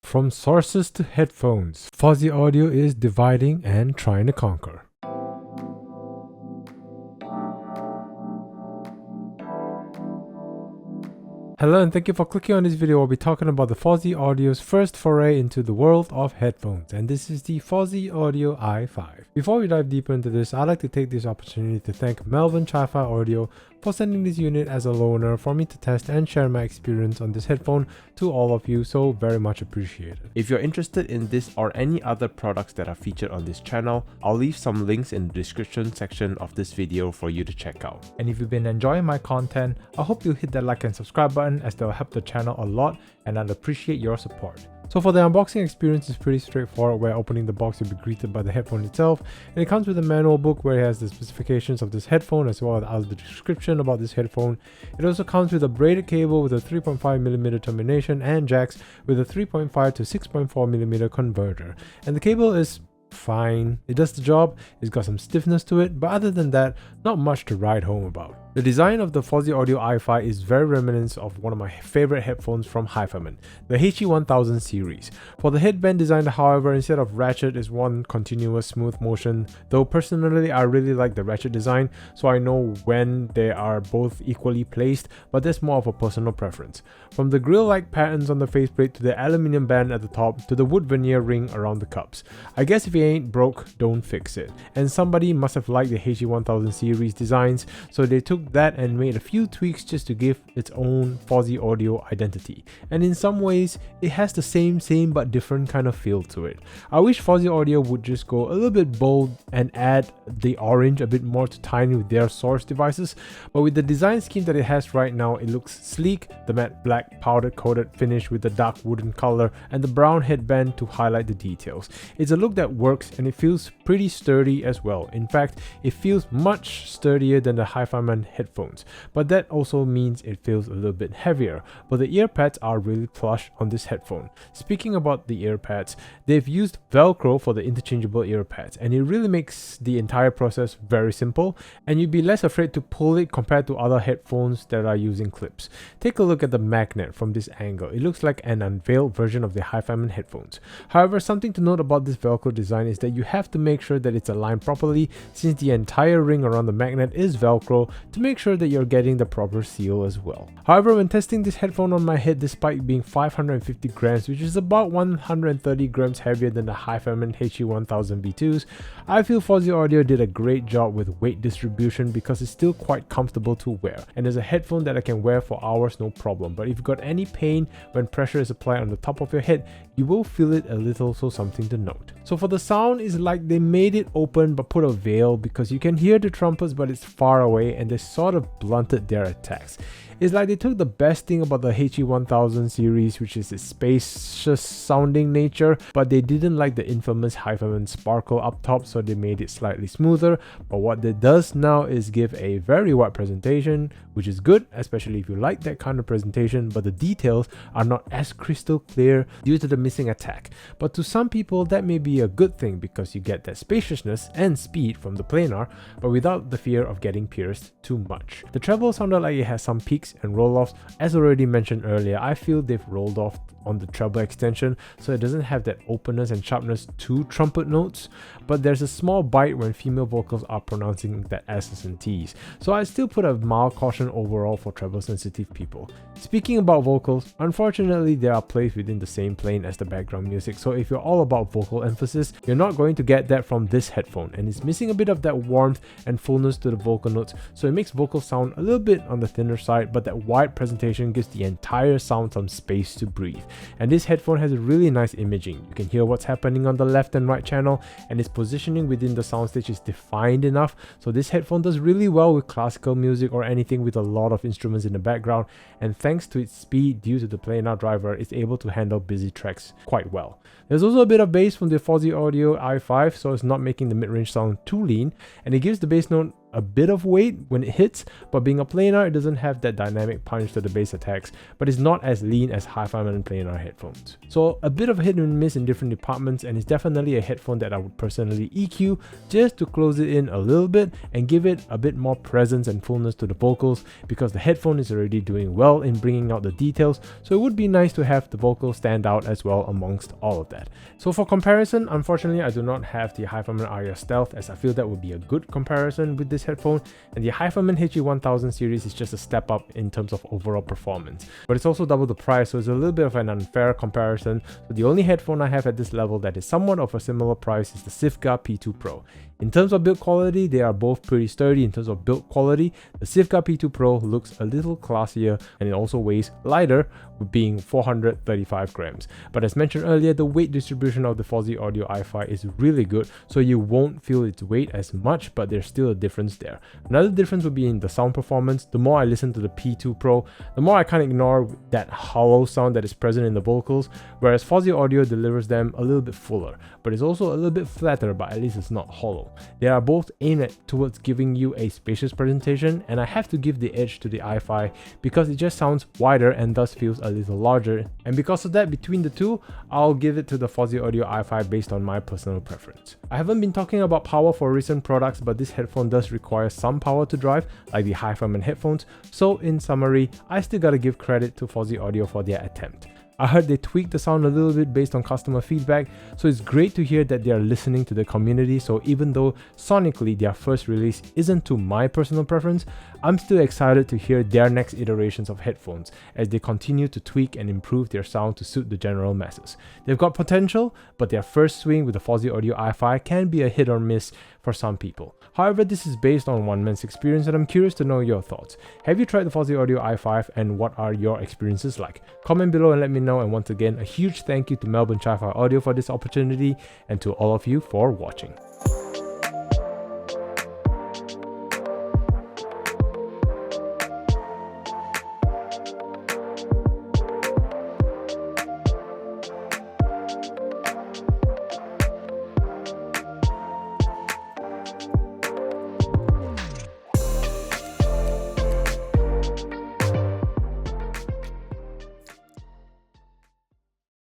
From sources to headphones, Fosi Audio is dividing and trying to conquer. Hello and thank you for clicking on this video. I'll be talking about the Fosi Audio's first foray into the world of headphones, and this is the Fosi Audio i5. Before we dive deeper into this, I'd like to take this opportunity to thank Melvin Chi-Fi Audio for sending this unit as a loaner for me to test and share my experience on this headphone to all of you, so very much appreciated. If you're interested in this or any other products that are featured on this channel, I'll leave some links in the description section of this video for you to check out. And if you've been enjoying my content, I hope you'll hit that like and subscribe button, as they'll help the channel a lot and I'd appreciate your support. So for the unboxing experience, it's pretty straightforward, where opening the box you'll be greeted by the headphone itself, and it comes with a manual book where it has the specifications of this headphone as well as the description about this headphone. It also comes with a braided cable with a 3.5mm termination and jacks with a 3.5 to 6.4mm converter, and the cable is fine. It does the job, it's got some stiffness to it, but other than that, not much to write home about. The design of the Fosi Audio i5 is very reminiscent of one of my favorite headphones from Headphone, the HE1000 series. For the headband design, however, instead of ratchet, is one continuous smooth motion, though personally I really like the ratchet design, so I know when they are both equally placed, but that's more of a personal preference. From the grill-like patterns on the faceplate to the aluminium band at the top to the wood veneer ring around the cups. I guess if it ain't broke, don't fix it. And somebody must have liked the HE1000 series designs, so they took that and made a few tweaks just to give its own Fosi Audio identity. And in some ways, it has the same but different kind of feel to it. I wish Fosi Audio would just go a little bit bold and add the orange a bit more to tie in with their source devices, but with the design scheme that it has right now, it looks sleek, the matte black powder coated finish with the dark wooden color and the brown headband to highlight the details. It's a look that works and it feels pretty sturdy as well. In fact, it feels much sturdier than the Headphone headphones, but that also means it feels a little bit heavier. But the ear pads are really plush on this headphone. Speaking about the ear pads, they've used Velcro for the interchangeable ear pads, and it really makes the entire process very simple, and you'd be less afraid to pull it compared to other headphones that are using clips. Take a look at the magnet from this angle. It looks like an unveiled version of the Headphone headphones. However, something to note about this Velcro design is that you have to make sure that it's aligned properly, since the entire ring around the magnet is Velcro, to make sure that you're getting the proper seal as well. However, when testing this headphone on my head, despite being 550 grams, which is about 130 grams heavier than the Headphone HE1000 V2s, I feel Fosi Audio did a great job with weight distribution because it's still quite comfortable to wear, and is a headphone that I can wear for hours no problem. But if you've got any pain when pressure is applied on the top of your head, you will feel it a little, so something to note. So for the sound, is like they made it open but put a veil, because you can hear the trumpets but it's far away, and they sort of blunted their attacks. It's like they took the best thing about the HE1000 series, which is its spacious sounding nature, but they didn't like the infamous Headphone sparkle up top, so they made it slightly smoother. But what it does now is give a very wide presentation, which is good, especially if you like that kind of presentation, but the details are not as crystal clear due to the missing attack. But to some people, that may be a good thing, because you get that spaciousness and speed from the Planar, but without the fear of getting pierced too much. The treble sounded like it has some peaks and roll-offs. As already mentioned earlier, I feel they've rolled off on the treble extension, so it doesn't have that openness and sharpness to trumpet notes, but there's a small bite when female vocals are pronouncing that S's and T's, so I still put a mild caution overall for treble sensitive people. Speaking about vocals, unfortunately they are placed within the same plane as the background music, so if you're all about vocal emphasis, you're not going to get that from this headphone, and it's missing a bit of that warmth and fullness to the vocal notes, so it makes vocals sound a little bit on the thinner side, but that wide presentation gives the entire sound some space to breathe. And this headphone has a really nice imaging. You can hear what's happening on the left and right channel, and its positioning within the soundstage is defined enough, so this headphone does really well with classical music or anything with a lot of instruments in the background, and thanks to its speed due to the Planar driver, it's able to handle busy tracks quite well. There's also a bit of bass from the Fosi Audio i5, so it's not making the mid-range sound too lean, and it gives the bass note a bit of weight when it hits, but being a planar, it doesn't have that dynamic punch to the bass attacks, but it's not as lean as Hi-Fi-Man planar headphones. So a bit of hit and miss in different departments, and it's definitely a headphone that I would personally EQ just to close it in a little bit and give it a bit more presence and fullness to the vocals, because the headphone is already doing well in bringing out the details, so it would be nice to have the vocals stand out as well amongst all of that. So for comparison, unfortunately I do not have the Hi-Fi-Man Aria Stealth, as I feel that would be a good comparison with this headphone, and the Hi-Fi-Man HE1000 series is just a step up in terms of overall performance, but it's also double the price, so it's a little bit of an unfair comparison. So the only headphone I have at this level that is somewhat of a similar price is the Sifga P2 Pro. In terms of build quality, they are both pretty sturdy. In terms of build quality, the Sifga P2 Pro looks a little classier, and it also weighs lighter, with being 435 grams. But as mentioned earlier, the weight distribution of the Fosi Audio i5 is really good, so you won't feel its weight as much, but there's still a difference there. Another difference would be in the sound performance. The more I listen to the P2 Pro, the more I can't ignore that hollow sound that is present in the vocals, whereas Fosi Audio delivers them a little bit fuller, but it's also a little bit flatter, but at least it's not hollow. They are both aimed towards giving you a spacious presentation, and I have to give the edge to the i5 because it just sounds wider and thus feels a little larger, and because of that, between the two, I'll give it to the Fosi Audio i5 based on my personal preference. I haven't been talking about power for recent products, but this headphone does require some power to drive, like the Hi-Fi-Man headphones, so in summary, I still gotta give credit to Fosi Audio for their attempt. I heard they tweaked the sound a little bit based on customer feedback, so it's great to hear that they are listening to the community. So even though sonically their first release isn't to my personal preference, I'm still excited to hear their next iterations of headphones as they continue to tweak and improve their sound to suit the general masses. They've got potential, but their first swing with the Fosi Audio i5 can be a hit or miss for some people. However, this is based on one man's experience, and I'm curious to know your thoughts. Have you tried the Fosi Audio i5, and what are your experiences like? Comment below and let me know, and once again, a huge thank you to Melbourne Chi-Fi Audio for this opportunity, and to all of you for watching.